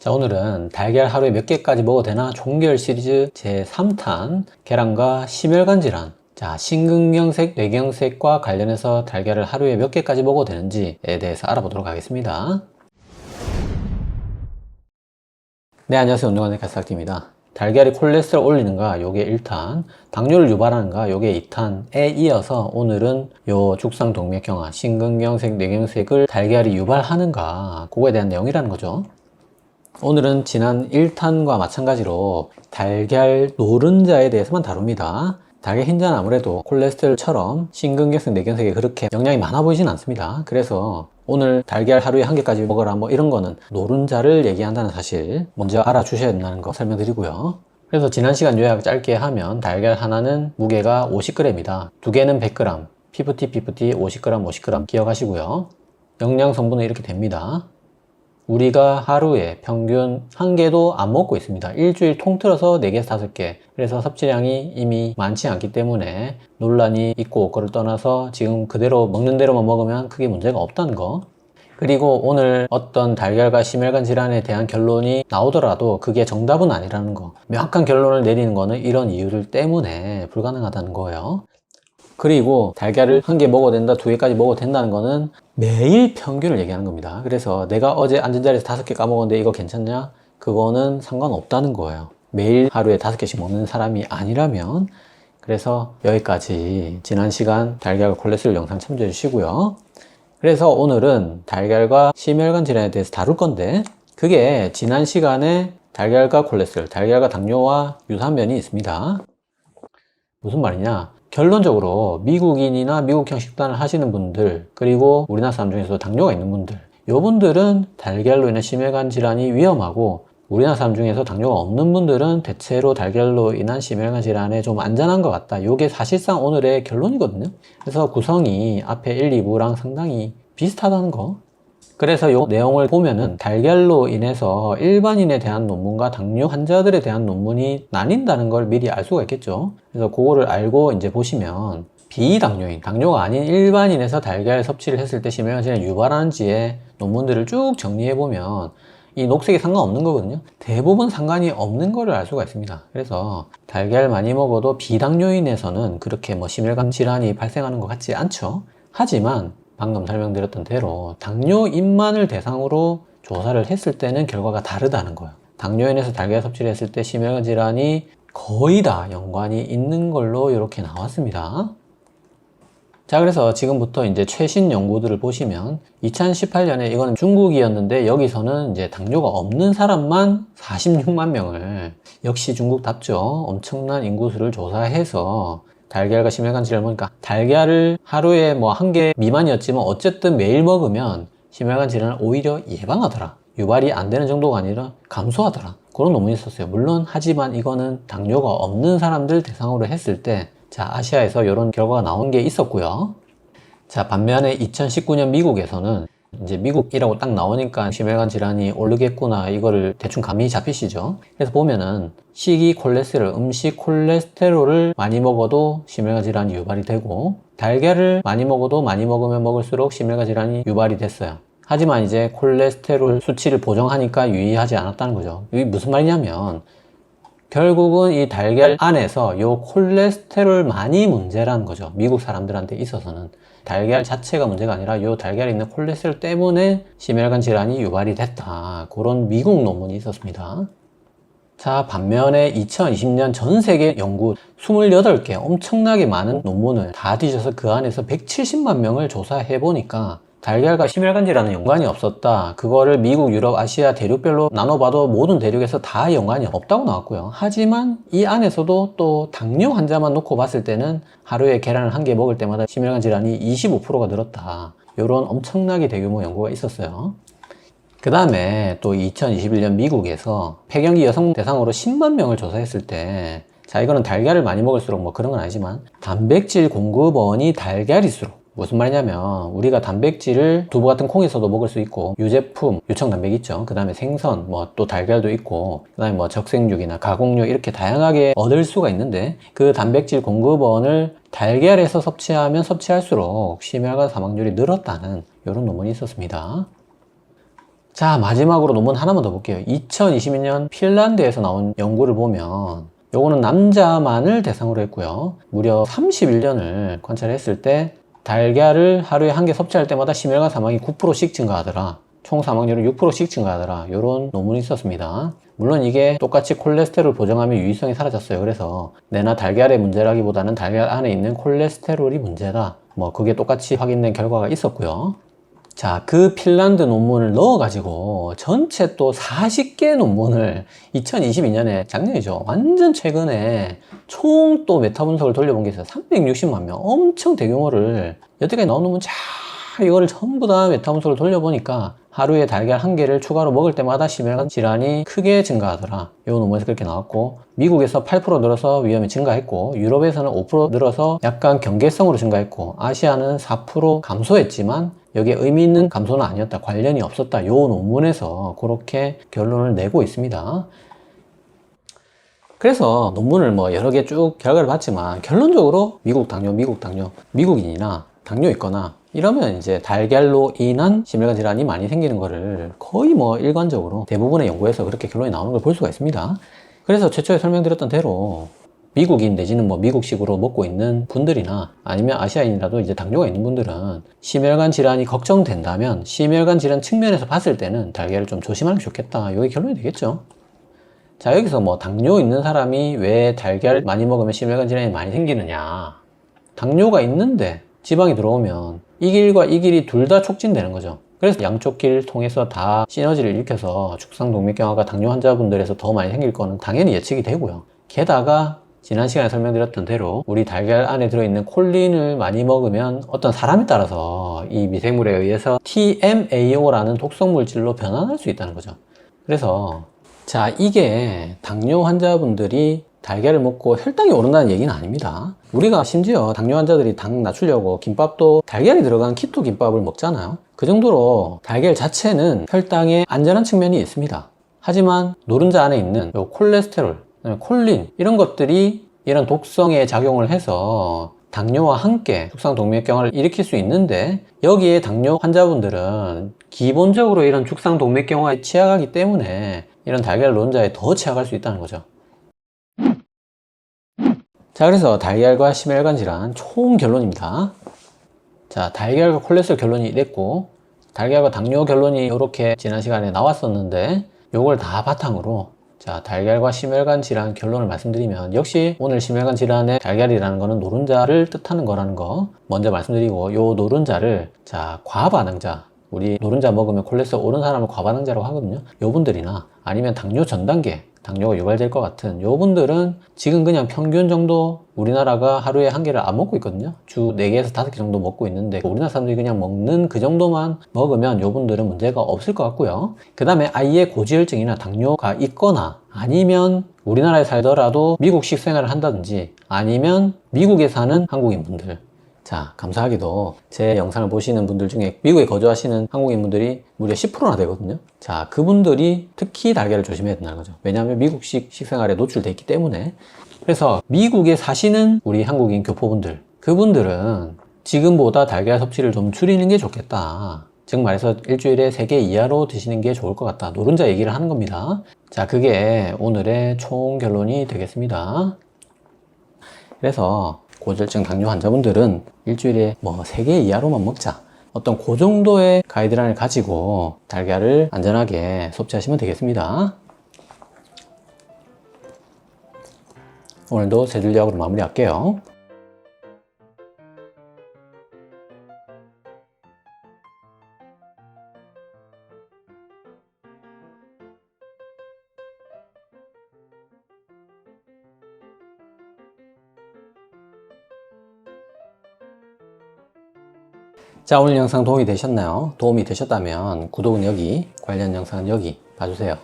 자, 오늘은 달걀 하루에 몇 개까지 먹어도 되나 종결 시리즈 제3탄 계란과 심혈관 질환. 자, 심근경색, 뇌경색과 관련해서 달걀을 하루에 몇 개까지 먹어도 되는지에 대해서 알아보도록 하겠습니다. 네, 안녕하세요. 운동하는 가스학기입니다. 달걀이 콜레스테롤 올리는가? 요게 1탄, 당뇨를 유발하는가? 요게 2탄에 이어서 오늘은 요 죽상동맥경화, 심근경색, 뇌경색을 달걀이 유발하는가? 그거에 대한 내용이라는 거죠. 오늘은 지난 1탄과 마찬가지로 달걀 노른자에 대해서만 다룹니다. 달걀 흰자는 아무래도 콜레스테롤처럼 심근경색, 뇌경색에 그렇게 영향이 많아 보이진 않습니다. 그래서 오늘 달걀 하루에 1개까지 먹어라 뭐 이런 거는 노른자를 얘기한다는 사실 먼저 알아주셔야 된다는 거 설명드리고요. 그래서 지난 시간 요약 짧게 하면 달걀 하나는 무게가 50g이다. 두 개는 100g, 50-50, 50g, 50g 기억하시고요. 영양 성분은 이렇게 됩니다. 우리가 하루에 평균 1개도 안 먹고 있습니다. 일주일 통틀어서 4개에서 5개. 그래서 섭취량이 이미 많지 않기 때문에 논란이 있고 그걸 떠나서 지금 그대로 먹는 대로만 먹으면 크게 문제가 없다는 거. 그리고 오늘 어떤 달걀과 심혈관 질환에 대한 결론이 나오더라도 그게 정답은 아니라는 거. 명확한 결론을 내리는 거는 이런 이유들 때문에 불가능하다는 거예요. 그리고 달걀을 1개 먹어도 된다, 2개까지 먹어도 된다는 거는 매일 평균을 얘기하는 겁니다. 그래서 내가 어제 앉은 자리에서 5개 까먹었는데 이거 괜찮냐? 그거는 상관없다는 거예요. 매일 하루에 5개씩 먹는 사람이 아니라면. 그래서 여기까지 지난 시간 달걀과 콜레스테롤 영상 참조해 주시고요. 그래서 오늘은 달걀과 심혈관 질환에 대해서 다룰 건데 그게 지난 시간에 달걀과 콜레스테롤, 달걀과 당뇨와 유사한 면이 있습니다. 무슨 말이냐? 결론적으로 미국인이나 미국형 식단을 하시는 분들, 그리고 우리나라 사람 중에서 당뇨가 있는 분들, 요분들은 달걀로 인한 심혈관 질환이 위험하고 우리나라 사람 중에서 당뇨가 없는 분들은 대체로 달걀로 인한 심혈관 질환에 좀 안전한 것 같다. 요게 사실상 오늘의 결론이거든요. 그래서 구성이 앞에 1, 2부랑 상당히 비슷하다는 거. 그래서 이 내용을 보면은 달걀로 인해서 일반인에 대한 논문과 당뇨 환자들에 대한 논문이 나뉜다는 걸 미리 알 수가 있겠죠. 그래서 그거를 알고 이제 보시면 비당뇨인, 당뇨가 아닌 일반인에서 달걀 섭취를 했을 때 심혈관 질환을 유발하는지의 논문들을 쭉 정리해 보면 이 녹색이 상관없는 거거든요. 대부분 상관이 없는 거를 알 수가 있습니다. 그래서 달걀 많이 먹어도 비당뇨인에서는 그렇게 뭐 심혈관 질환이 발생하는 것 같지 않죠. 하지만 방금 설명드렸던 대로 당뇨인만을 대상으로 조사를 했을 때는 결과가 다르다는 거예요. 당뇨인에서 달걀 섭취를 했을 때 심혈관 질환이 거의 다 연관이 있는 걸로 이렇게 나왔습니다. 자, 그래서 지금부터 이제 최신 연구들을 보시면 2018년에 이거는 중국이었는데 여기서는 이제 당뇨가 없는 사람만 46만 명을 역시 중국답죠. 엄청난 인구수를 조사해서 달걀과 심혈관 질환을 보니까 달걀을 하루에 뭐 1개 미만이었지만 어쨌든 매일 먹으면 심혈관 질환을 오히려 예방하더라. 유발이 안 되는 정도가 아니라 감소하더라. 그런 논문이 있었어요. 물론 하지만 이거는 당뇨가 없는 사람들 대상으로 했을 때 자, 아시아에서 이런 결과가 나온 게 있었고요. 자, 반면에 2019년 미국에서는 이제 미국이라고 딱 나오니까 심혈관 질환이 오르겠구나 이거를 대충 감이 잡히시죠. 그래서 보면은 식이 콜레스테롤, 음식 콜레스테롤을 많이 먹어도 심혈관 질환이 유발이 되고 달걀을 많이 먹어도 많이 먹으면 먹을수록 심혈관 질환이 유발이 됐어요. 하지만 이제 콜레스테롤 수치를 보정하니까 유의하지 않았다는 거죠. 이게 무슨 말이냐면 결국은 이 달걀 안에서 요 콜레스테롤만이 문제라는 거죠. 미국 사람들한테 있어서는. 달걀 자체가 문제가 아니라 요 달걀에 있는 콜레스테롤 때문에 심혈관 질환이 유발이 됐다. 그런 미국 논문이 있었습니다. 자, 반면에 2020년 전 세계 연구 28개 엄청나게 많은 논문을 다 뒤져서 그 안에서 170만 명을 조사해 보니까 달걀과 심혈관 질환은 연관이 없었다. 그거를 미국, 유럽, 아시아 대륙별로 나눠봐도 모든 대륙에서 다 연관이 없다고 나왔고요. 하지만 이 안에서도 또 당뇨 환자만 놓고 봤을 때는 하루에 계란을 1개 먹을 때마다 심혈관 질환이 25%가 늘었다. 이런 엄청나게 대규모 연구가 있었어요. 그 다음에 또 2021년 미국에서 폐경기 여성 대상으로 10만 명을 조사했을 때 자, 이거는 달걀을 많이 먹을수록 뭐 그런 건 아니지만 단백질 공급원이 달걀일수록 무슨 말이냐면 우리가 단백질을 두부 같은 콩에서도 먹을 수 있고 유제품, 유청단백 있죠. 그 다음에 생선, 뭐 또 달걀도 있고 그 다음에 뭐 적색육이나 가공육 이렇게 다양하게 얻을 수가 있는데 그 단백질 공급원을 달걀에서 섭취하면 섭취할수록 심혈관 사망률이 늘었다는 이런 논문이 있었습니다. 자, 마지막으로 논문 하나만 더 볼게요. 2022년 핀란드에서 나온 연구를 보면 요거는 남자만을 대상으로 했고요. 무려 31년을 관찰했을 때 달걀을 하루에 한 개 섭취할 때마다 심혈관 사망이 9%씩 증가하더라. 총 사망률은 6%씩 증가하더라. 요런 논문이 있었습니다. 물론 이게 똑같이 콜레스테롤 보정하면 유의성이 사라졌어요. 그래서 내나 달걀의 문제라기보다는 달걀 안에 있는 콜레스테롤이 문제다. 뭐 그게 똑같이 확인된 결과가 있었고요. 자, 그 핀란드 논문을 넣어가지고 전체 또 40개 논문을 2022년에 작년이죠. 완전 최근에 총 또 메타 분석을 돌려본 게 있어요. 360만 명. 엄청 대규모를 여태까지 나온 논문 이거를 전부 다 메타 분석을 돌려보니까 하루에 달걀 한 개를 추가로 먹을 때마다 심혈관 질환이 크게 증가하더라. 이 논문에서 그렇게 나왔고, 미국에서 8% 늘어서 위험이 증가했고, 유럽에서는 5% 늘어서 약간 경계성으로 증가했고, 아시아는 4% 감소했지만 여기에 의미 있는 감소는 아니었다. 관련이 없었다. 이 논문에서 그렇게 결론을 내고 있습니다. 그래서 논문을 뭐 여러 개 쭉 결과를 봤지만 결론적으로 미국 당뇨, 미국인이나 당뇨 있거나 이러면 이제 달걀로 인한 심혈관 질환이 많이 생기는 거를 거의 뭐 일관적으로 대부분의 연구에서 그렇게 결론이 나오는 걸 볼 수가 있습니다. 그래서 최초에 설명드렸던 대로 미국인 내지는 뭐 미국식으로 먹고 있는 분들이나 아니면 아시아인이라도 이제 당뇨가 있는 분들은 심혈관 질환이 걱정된다면 심혈관 질환 측면에서 봤을 때는 달걀을 좀 조심하는 게 좋겠다. 이게 결론이 되겠죠. 자, 여기서 뭐 당뇨 있는 사람이 왜 달걀 많이 먹으면 심혈관 질환이 많이 생기느냐. 당뇨가 있는데 지방이 들어오면 이 길과 이 길이 둘 다 촉진되는 거죠. 그래서 양쪽 길 통해서 다 시너지를 일으켜서 축상동맥경화가 당뇨 환자분들에서 더 많이 생길 거는 당연히 예측이 되고요. 게다가 지난 시간에 설명드렸던 대로 우리 달걀 안에 들어있는 콜린을 많이 먹으면 어떤 사람에 따라서 이 미생물에 의해서 TMAO라는 독성물질로 변환할 수 있다는 거죠. 그래서 자, 이게 당뇨 환자분들이 달걀을 먹고 혈당이 오른다는 얘기는 아닙니다. 우리가 심지어 당뇨 환자들이 당 낮추려고 김밥도 달걀이 들어간 키토 김밥을 먹잖아요. 그 정도로 달걀 자체는 혈당에 안전한 측면이 있습니다. 하지만 노른자 안에 있는 요 콜레스테롤, 콜린 이런 것들이 이런 독성에 작용을 해서 당뇨와 함께 축상동맥경화를 일으킬 수 있는데 여기에 당뇨 환자분들은 기본적으로 이런 축상동맥경화에 취약하기 때문에 이런 달걀 노른자에 더 취약할 수 있다는 거죠. 자, 그래서 달걀과 심혈관 질환 총 결론입니다. 자, 달걀과 콜레스테롤 결론이 이랬고 달걀과 당뇨 결론이 이렇게 지난 시간에 나왔었는데 요걸 다 바탕으로 자, 달걀과 심혈관 질환 결론을 말씀드리면 역시 오늘 심혈관 질환의 달걀이라는 거는 노른자를 뜻하는 거라는 거 먼저 말씀드리고 요 노른자를 자, 과반응자 우리 노른자 먹으면 콜레스테롤 오른 사람을 과반응자라고 하거든요. 요분들이나 아니면 당뇨 전 단계 당뇨가 유발될 것 같은 요분들은 지금 그냥 평균 정도 우리나라가 하루에 한 개를 안 먹고 있거든요. 주 4개에서 5개 정도 먹고 있는데 우리나라 사람들이 그냥 먹는 그 정도만 먹으면 요분들은 문제가 없을 것 같고요. 그 다음에 아예 고지혈증이나 당뇨가 있거나 아니면 우리나라에 살더라도 미국식 생활을 한다든지 아니면 미국에 사는 한국인분들 자, 감사하게도 제 영상을 보시는 분들 중에 미국에 거주하시는 한국인분들이 무려 10%나 되거든요. 자, 그분들이 특히 달걀을 조심해야 된다는 거죠. 왜냐하면 미국식 식생활에 노출되어 있기 때문에. 그래서 미국에 사시는 우리 한국인 교포분들, 그분들은 지금보다 달걀 섭취를 좀 줄이는 게 좋겠다. 즉 말해서 일주일에 3개 이하로 드시는 게 좋을 것 같다. 노른자 얘기를 하는 겁니다. 자, 그게 오늘의 총 결론이 되겠습니다. 그래서 고지혈증 당뇨 환자분들은 일주일에 뭐 3개 이하로만 먹자. 어떤 그 정도의 가이드라인을 가지고 달걀을 안전하게 섭취하시면 되겠습니다. 오늘도 세 줄 요약으로 마무리할게요. 자, 오늘 영상 도움이 되셨나요? 도움이 되셨다면 구독은 여기, 관련 영상은 여기 봐주세요.